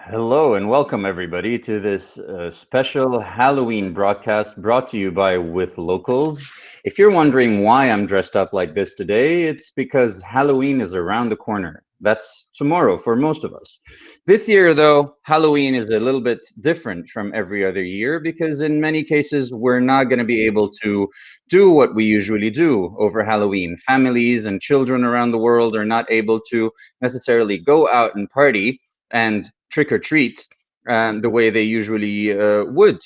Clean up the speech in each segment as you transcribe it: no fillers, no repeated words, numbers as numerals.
Hello and welcome everybody to this special Halloween broadcast brought to you by With Locals. If you're wondering why I'm dressed up like this today, it's because Halloween is around the corner. That's tomorrow for most of us. This year, though, Halloween is a little bit different from every other year because in many cases we're not going to be able to do what we usually do over Halloween. Families and children around the world are not able to necessarily go out and party and trick or treat the way they usually would.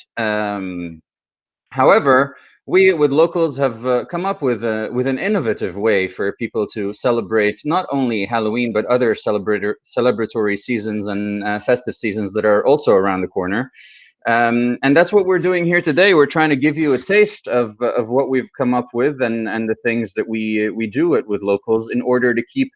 However, we with locals have come up with an innovative way for people to celebrate not only Halloween but other celebratory seasons and festive seasons that are also around the corner. And that's what we're doing here today. We're trying to give you a taste of what we've come up with and the things that we do it with locals in order to keep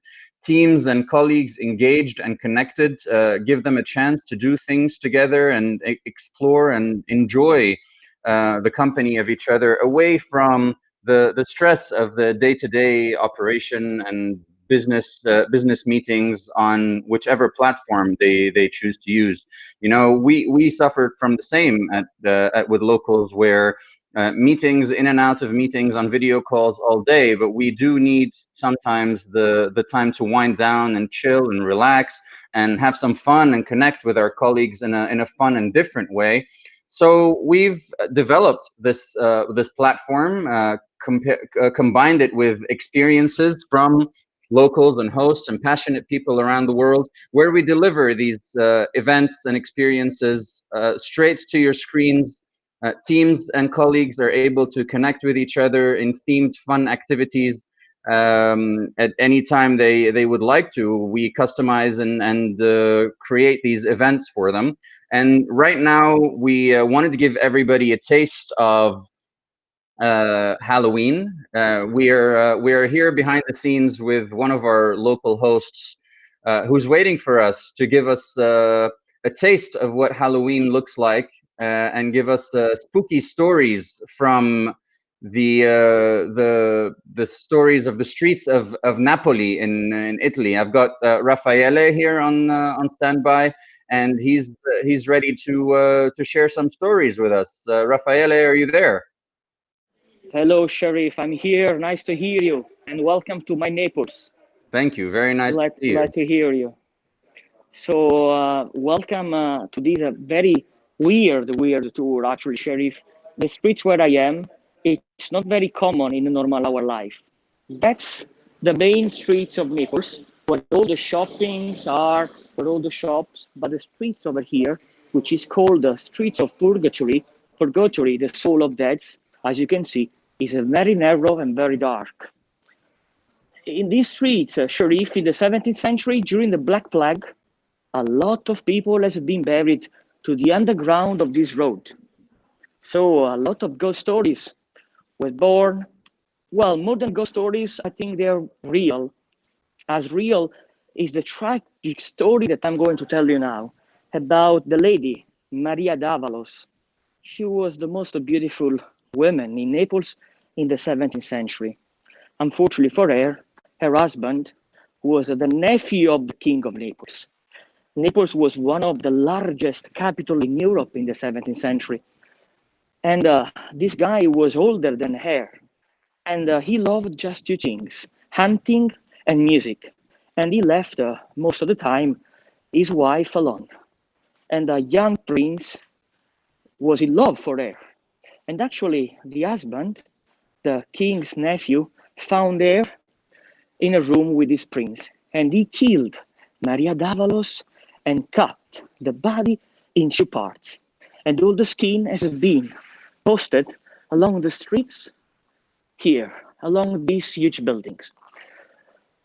teams and colleagues engaged and connected, give them a chance to do things together and explore and enjoy the company of each other away from the stress of the day-to-day operation and business meetings on whichever platform they choose to use. You know, we suffered from the same at with locals where meetings in and out of meetings on video calls all day, but we do need sometimes the time to wind down and chill and relax and have some fun and connect with our colleagues in a fun and different way. So we've developed this platform, combined it with experiences from locals and hosts and passionate people around the world, where we deliver these events and experiences straight to your screens. Teams and colleagues are able to connect with each other in themed fun activities at any time they would like to. We customize and create these events for them. And right now, we wanted to give everybody a taste of Halloween. We are here behind the scenes with one of our local hosts, who's waiting for us to give us a taste of what Halloween looks like and give us spooky stories from the stories of the streets of Napoli in Italy. I've got Raffaele here on standby, and he's ready to share some stories with us. Raffaele, are you there? Hello, Sharif. I'm here. Nice to hear you, and welcome to my Naples. Thank you. Very nice to Glad, see you. glad to hear you. So, welcome to this very weird tour, actually, Sharif. The streets where I am, it's not very common in a normal our life. That's the main streets of Naples, where all the shoppings are, where all the shops. But the streets over here, which is called the streets of Purgatory, the soul of death, as you can see, is very narrow and very dark. In these streets, Sharif, in the 17th century, during the Black Plague, a lot of people has been buried to the underground of this road. So a lot of ghost stories were born. Well, more than ghost stories, I think they're real. As real is the tragic story that I'm going to tell you now about the lady, Maria d'Avalos. She was the most beautiful woman in Naples in the 17th century. Unfortunately for her husband was the nephew of the King of Naples. Naples was one of the largest capital in Europe in the 17th century. And this guy was older than her. And he loved just two things, hunting and music. And he left most of the time his wife alone. And a young prince was in love for her. And actually, the husband, the king's nephew, found her in a room with his prince. And he killed Maria d'Avalos and cut the body in two parts. And all the skin has been posted along the streets here, along these huge buildings.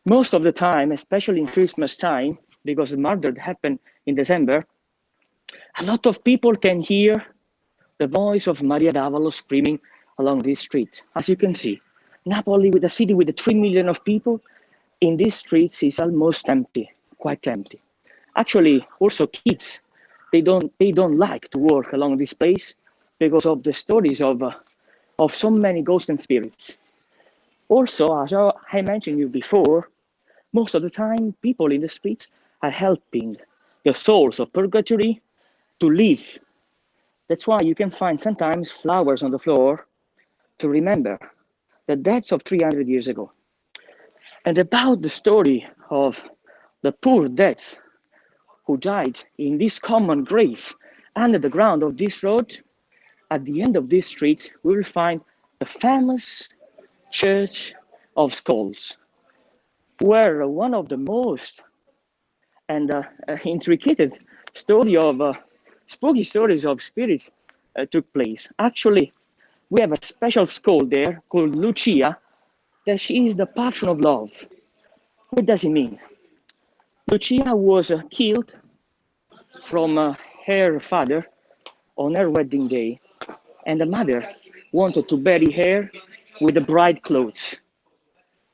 Most of the time, especially in Christmas time, because the murder happened in December, a lot of people can hear the voice of Maria d'Avalos screaming along these streets. As you can see, Napoli, with a city with 3 million of people, in these streets is almost empty, quite empty. Actually, also kids, they don't like to walk along this place because of the stories of so many ghosts and spirits. Also, as I mentioned you before, most of the time people in the streets are helping the souls of purgatory to live. That's why you can find sometimes flowers on the floor to remember the deaths of 300 years ago. And about the story of the poor deaths who died in this common grave under the ground of this road, at the end of this street, we will find the famous Church of Skulls, where one of the most and intricate story of spooky stories of spirits took place. Actually, we have a special skull there called Lucia, that she is the patron of love. What does it mean? Lucia was killed from her father on her wedding day, and the mother wanted to bury her with the bride clothes.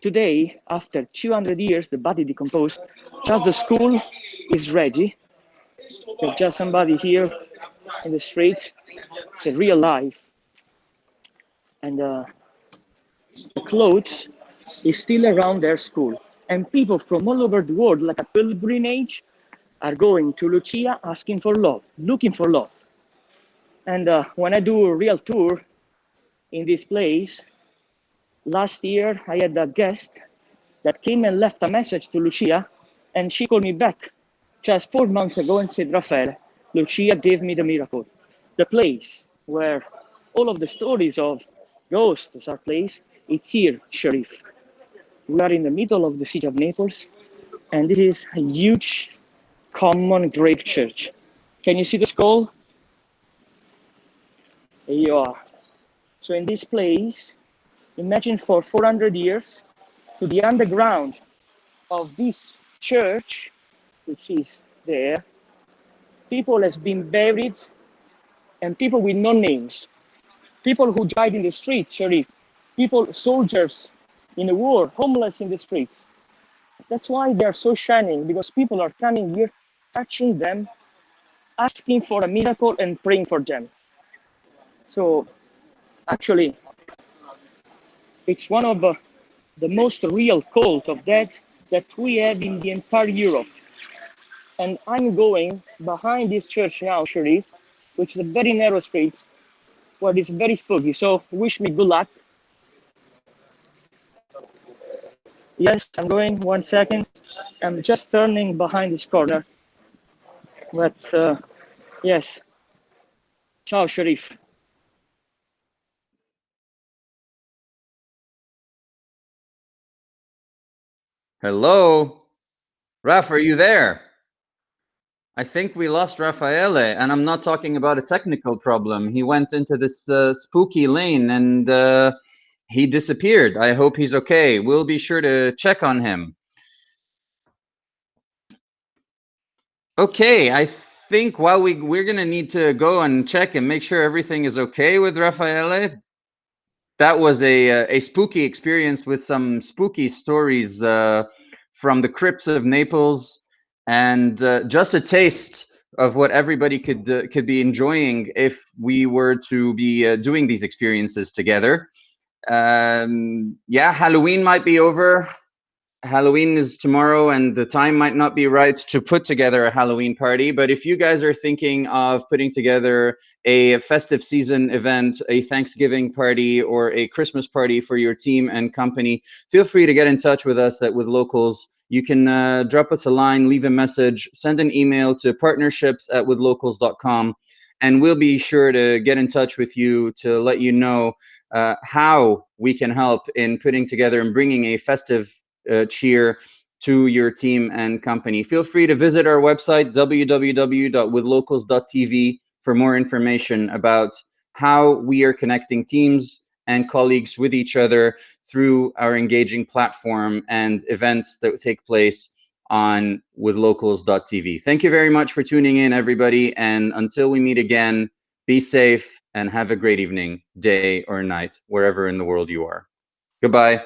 Today, after 200 years, the body decomposed, just the skull is ready. There's just somebody here in the street. It's a real life. And the clothes is still around their skull. And people from all over the world, like a pilgrimage, are going to Lucia asking for love, looking for love. And when I do a real tour in this place, last year I had a guest that came and left a message to Lucia, and she called me back just 4 months ago and said, Raffaele, Lucia gave me the miracle. The place where all of the stories of ghosts are placed, it's here, Sheriff. We are in the middle of the city of Naples, and this is a huge common grave church. Can you see the skull? Here you are. So in this place, imagine for 400 years, to the underground of this church, which is there, people has been buried, and people with no names, people who died in the streets, Sharif, people, soldiers in the war, homeless in the streets. That's why they are so shining, because people are coming here, touching them, asking for a miracle and praying for them. So actually, it's one of the most real cult of death that we have in the entire Europe. And I'm going behind this church now, Sharif, which is a very narrow street, where it's very spooky. So wish me good luck. Yes, I'm going, 1 second. I'm just turning behind this corner. But yes, ciao, Sharif. Hello? Raf, are you there? I think we lost Raffaele, and I'm not talking about a technical problem. He went into this spooky lane and he disappeared. I hope he's okay. We'll be sure to check on him. Okay, I think while we're gonna need to go and check and make sure everything is okay with Raffaele. That was a spooky experience with some spooky stories from the crypts of Naples, and just a taste of what everybody could be enjoying if we were to be doing these experiences together. Yeah, Halloween might be over. Halloween is tomorrow, and the time might not be right to put together a Halloween party. But if you guys are thinking of putting together a festive season event, a Thanksgiving party, or a Christmas party for your team and company, feel free to get in touch with us at With Locals. You can drop us a line, leave a message, send an email to partnerships@withlocals.com, and we'll be sure to get in touch with you to let you know how we can help in putting together and bringing a festive cheer to your team and company. Feel free to visit our website, www.withlocals.tv, for more information about how we are connecting teams and colleagues with each other through our engaging platform and events that take place on withlocals.tv. Thank you very much for tuning in, everybody. And until we meet again, be safe and have a great evening, day or night, wherever in the world you are. Goodbye.